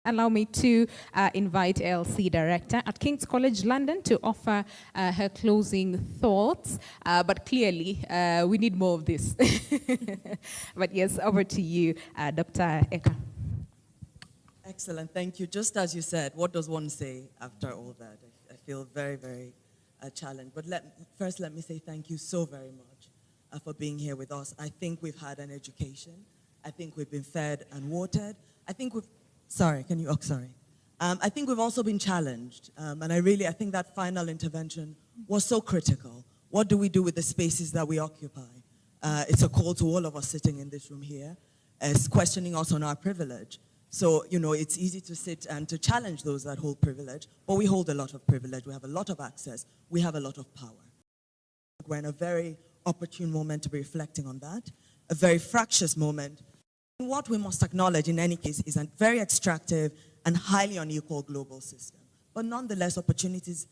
Allow me to invite ALC Director at King's College London to offer her closing thoughts. But clearly, we need more of this. But yes, over to you, Dr. Eka. Excellent, thank you. Just as you said, what does one say after all that? I feel very, very challenged. But first, let me say thank you so very much for being here with us. I think we've had an education. I think we've been fed and watered. I think we've I think we've also been challenged, and I think that final intervention was so critical. What do we do with the spaces that we occupy? It's a call to all of us sitting in this room here, as questioning us on our privilege. So, you know, it's easy to sit and to challenge those that hold privilege, but we hold a lot of privilege, we have a lot of access, we have a lot of power. We're in a very opportune moment to be reflecting on that, a very fractious moment. What we must acknowledge in any case is a very extractive and highly unequal global system. But nonetheless, opportunities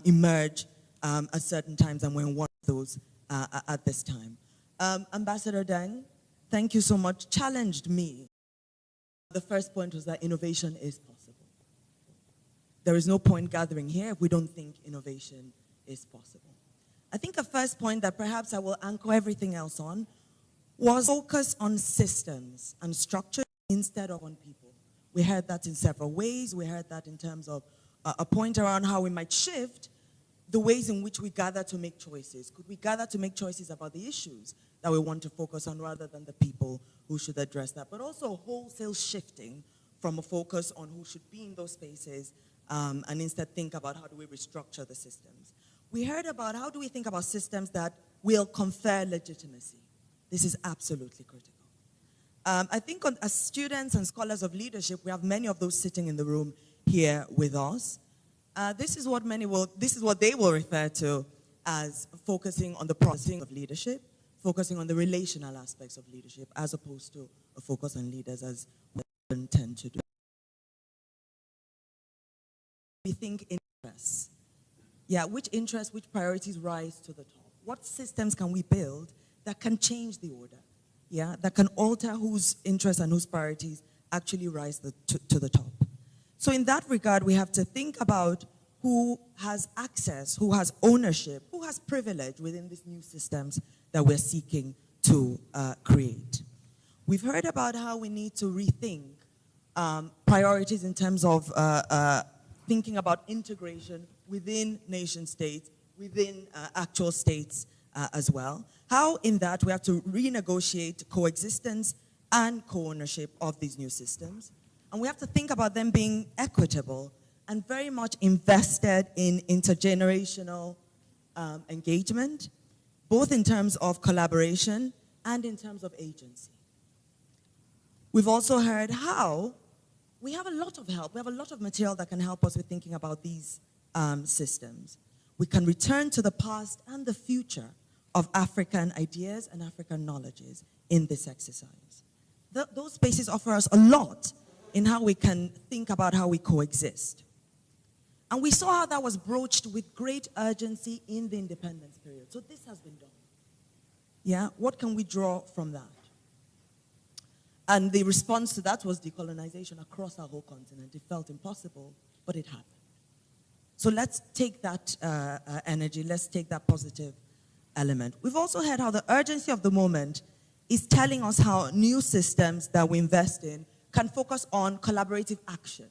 emerge at certain times, and we're in one of those at this time. Ambassador Deng, thank you so much, challenged me. The first point was that innovation is possible. There is no point gathering here if we don't think innovation is possible. I think a first point that perhaps I will anchor everything else on was focus on systems and structure instead of on people. We heard that in several ways. We heard that in terms of a point around how we might shift the ways in which we gather to make choices. Could we gather to make choices about the issues that we want to focus on rather than the people who should address that? But also wholesale shifting from a focus on who should be in those spaces and instead think about how do we restructure the systems. We heard about how do we think about systems that will confer legitimacy. This is absolutely critical. I think as students and scholars of leadership, we have many of those sitting in the room here with us. This is what they will refer to as focusing on the processing of leadership, focusing on the relational aspects of leadership, as opposed to a focus on leaders as we tend to do. We think interests. Yeah, which interests, which priorities rise to the top? What systems can we build that can change the order, yeah, that can alter whose interests and whose priorities actually rise to the top. So in that regard, we have to think about who has access, who has ownership, who has privilege within these new systems that we're seeking to create. We've heard about how we need to rethink priorities in terms of thinking about integration within nation states, within actual states as well. How in that we have to renegotiate coexistence and co-ownership of these new systems. And we have to think about them being equitable and very much invested in intergenerational engagement, both in terms of collaboration and in terms of agency. We've also heard how we have a lot of help. We have a lot of material that can help us with thinking about these systems. We can return to the past and the future of African ideas and African knowledges in this exercise. Those spaces offer us a lot in how we can think about how we coexist. And we saw how that was broached with great urgency in the independence period. So this has been done. Yeah, what can we draw from that? And the response to that was decolonization across our whole continent. It felt impossible, but it happened. So let's take that energy, let's take that positive element. We've also heard how the urgency of the moment is telling us how new systems that we invest in can focus on collaborative action,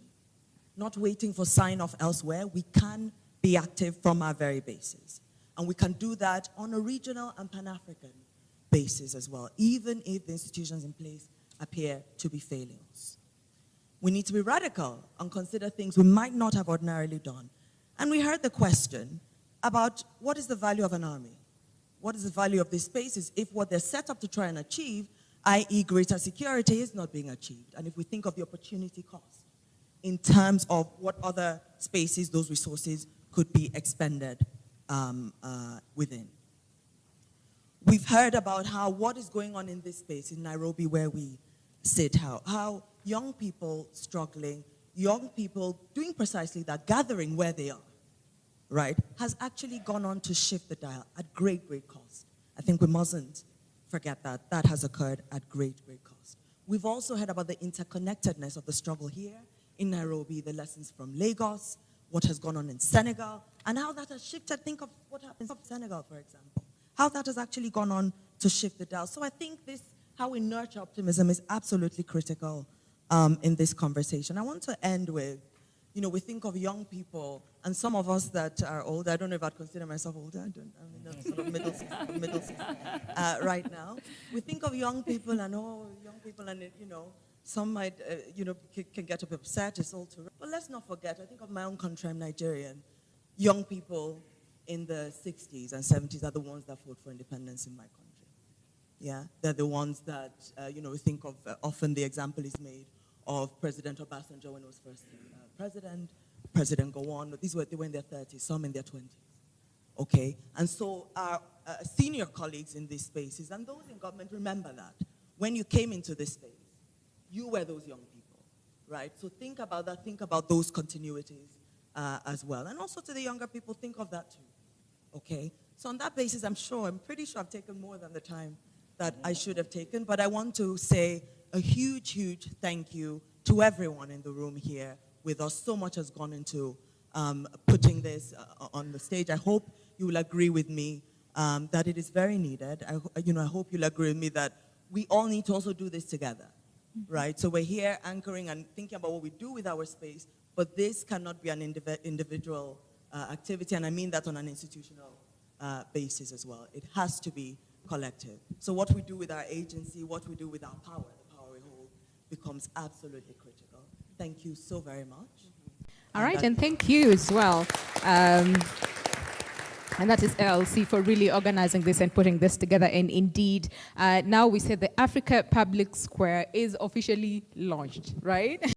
not waiting for sign-off elsewhere. We can be active from our very bases. And we can do that on a regional and Pan-African basis as well, even if the institutions in place appear to be failing us. We need to be radical and consider things we might not have ordinarily done. And we heard the question about what is the value of an army? What is the value of these spaces if what they're set up to try and achieve, i.e. greater security, is not being achieved? And if we think of the opportunity cost in terms of what other spaces those resources could be expended within. We've heard about how what is going on in this space in Nairobi where we sit, how young people struggling, young people doing precisely that, gathering where they are, right, has actually gone on to shift the dial at great, great cost. I think we mustn't forget that. That has occurred at great, great cost. We've also heard about the interconnectedness of the struggle here in Nairobi, the lessons from Lagos, what has gone on in Senegal, and how that has shifted. Think of what happens in Senegal, for example, how that has actually gone on to shift the dial. So I think this, how we nurture optimism, is absolutely critical in this conversation. I want to end with, you know, we think of young people, and some of us that are older, I don't know if I'd consider myself older, I'm in the sort of middle right now. We think of young people and, young people, and, you know, some might, you know, can get a bit upset, it's all too. But let's not forget, I think of my own country, I'm Nigerian. Young people in the 60s and 70s are the ones that fought for independence in my country. Yeah, they're the ones that, you know, we think of, often the example is made of President Obasanjo when he was first president, President Gowon. They were in their 30s, some in their 20s. Okay, and so our senior colleagues in these spaces and those in government remember that. When you came into this space, you were those young people, right? So think about that, think about those continuities as well. And also to the younger people, think of that too, okay? So on that basis, I'm pretty sure I've taken more than the time that I should have taken, but I want to say a huge, huge thank you to everyone in the room here with us. So much has gone into putting this on the stage. I hope you will agree with me that it is very needed. I hope you'll agree with me that we all need to also do this together, right? So we're here anchoring and thinking about what we do with our space, but this cannot be an individual activity, and I mean that on an institutional basis as well. It has to be collective. So what we do with our agency, what we do with our power, the power we hold, becomes absolutely critical. Thank you so very much. All right, and thank you as well. And that is ALC for really organizing this and putting this together. And indeed, now we say the Africa Public Square is officially launched, right?